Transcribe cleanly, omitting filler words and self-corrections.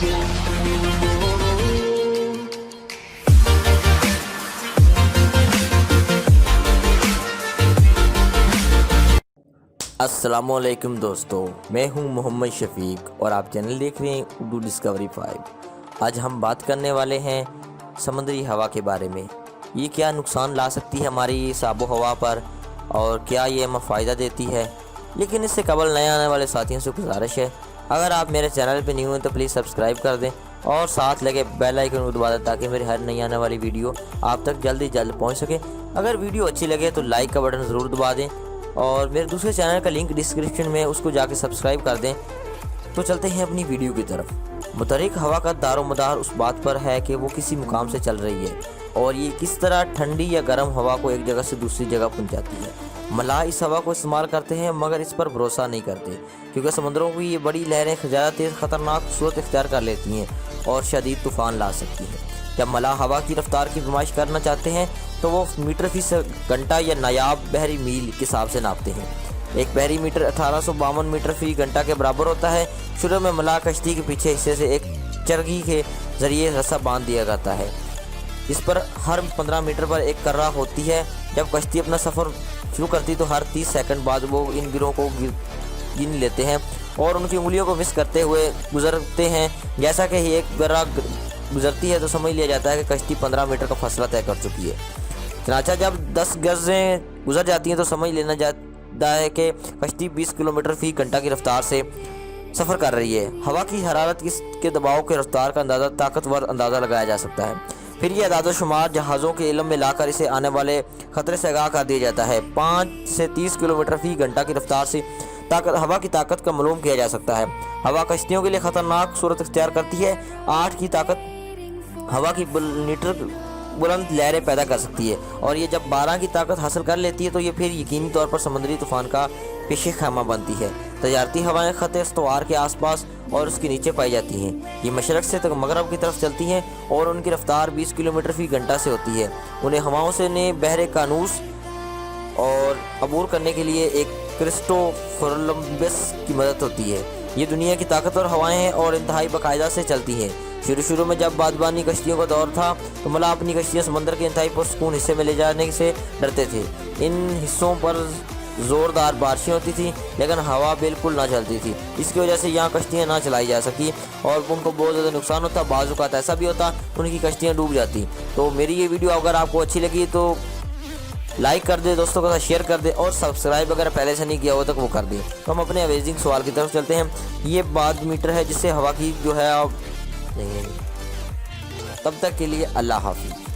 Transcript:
अस्सलामुअलैकुम दोस्तों, मैं हूं मोहम्मद शफीक और आप चैनल देख रहे हैं उर्दू डिस्कवरी 5। आज हम बात करने वाले हैं समुद्री हवा के बारे में। ये क्या नुकसान ला सकती है हमारी इस आबो हवा पर और क्या ये हमें फ़ायदा देती है। लेकिन इससे कबल नए आने वाले साथियों से गुजारिश है, अगर आप मेरे चैनल पर न्यू हैं तो प्लीज़ सब्सक्राइब कर दें और साथ लगे बेल आइकन को दबा दें ताकि मेरी हर नई आने वाली वीडियो आप तक जल्द पहुँच सके। अगर वीडियो अच्छी लगे तो लाइक का बटन ज़रूर दबा दें और मेरे दूसरे चैनल का लिंक डिस्क्रिप्शन में, उसको जाके सब्सक्राइब कर दें। तो चलते हैं अपनी वीडियो की तरफ। मुतहरिक हवा का दारोमदार उस बात पर है कि वो किसी मुकाम से चल रही है और ये किस तरह ठंडी या गर्म हवा को एक जगह से दूसरी जगह पहुंचाती है। मलाह इस हवा को इस्तेमाल करते हैं मगर इस पर भरोसा नहीं करते क्योंकि समुद्रों की ये बड़ी लहरें ज़्यादा तेज़ ख़तरनाक सूरत इख्तियार कर लेती हैं और शदीद तूफ़ान ला सकती हैं। जब मलाह हवा की रफ्तार की नुमाइश करना चाहते हैं तो वो मीटर फी घंटा या नायाब बहरी मील के हिसाब से नापते हैं। एक बहरी मीटर 1852 मीटर फी घंटा के बराबर होता है। शुरू में मलाह कश्ती के पीछे हिस्से से एक चरखी के ज़रिए रस्सा बांध दिया जाता है। इस पर हर 15 मीटर पर एक कर्रा होती है। जब कश्ती अपना सफ़र शुरू करती तो हर 30 सेकंड बाद वो इन गिरों को गिन लेते हैं और उनकी उंगलियों को मिस करते हुए गुजरते हैं। जैसा कि एक गर्रा गुजरती है तो समझ लिया जाता है कि कश्ती 15 मीटर का फासला तय कर चुकी है। चनाचा जब 10 गज़ें गुजर जाती हैं तो समझ लेना जाता है कि कश्ती 20 किलोमीटर फी घंटा की रफ्तार से सफ़र कर रही है। हवा की हरारत के दबाव के रफ्तार का अंदाज़ा ताकतवर अंदाज़ा लगाया जा सकता है। फिर यह अंदाज़ा शुमार जहाज़ों के इल्म में लाकर इसे आने वाले ख़तरे से आगाह कर दिया जाता है। 5 से 30 किलोमीटर फी घंटा की रफ्तार से हवा की ताकत का मालूम किया जा सकता है। हवा कश्तियों के लिए ख़तरनाक सूरत इख्तियार करती है। 8 की ताकत हवा की मीटर बुलंद लहरें पैदा कर सकती है और ये जब 12 की ताकत हासिल कर लेती है तो ये फिर यकीनी तौर पर समुद्री तूफ़ान का पेशे खैमा बनती है। तजारती हवाएं ख़त इस्तवार के आसपास और उसके नीचे पाई जाती हैं। ये मशरक़ से मगरब की तरफ चलती हैं और उनकी रफ्तार 20 किलोमीटर फी घंटा से होती है। उन्हें हवाओं से ने बहरे कानूस और अबूर करने के लिए एक क्रिस्टोफोलम्बस की मदद होती है। ये दुनिया की ताकतवर हवाएं हैं और इंतहाई बाकायदा से चलती हैं। शुरू में जब बादबानी कश्तियों का दौर था तो मलाह अपनी कश्तियाँ समंदर के इंतहाई पुरसुकून हिस्से में ले जाने से डरते थे। इन हिस्सों पर ज़ोरदार बारिशें होती थी लेकिन हवा बिल्कुल ना चलती थी। इसकी वजह से यहाँ कश्तियाँ ना चलाई जा सकी और उनको बहुत ज़्यादा नुकसान होता। बाज़ औक़ात ऐसा भी होता उनकी कश्तियाँ डूब जाती। तो मेरी ये वीडियो अगर आपको अच्छी लगी तो लाइक कर दे, दोस्तों के साथ शेयर कर दे और सब्सक्राइब अगर पहले से नहीं किया हो तो वो कर दे। तो हम अपने अमेजिंग सवाल की तरफ चलते हैं। ये बाद मीटर है जिससे हवा की जो है आप नहीं। तब तक के लिए अल्लाह हाफ़िज़।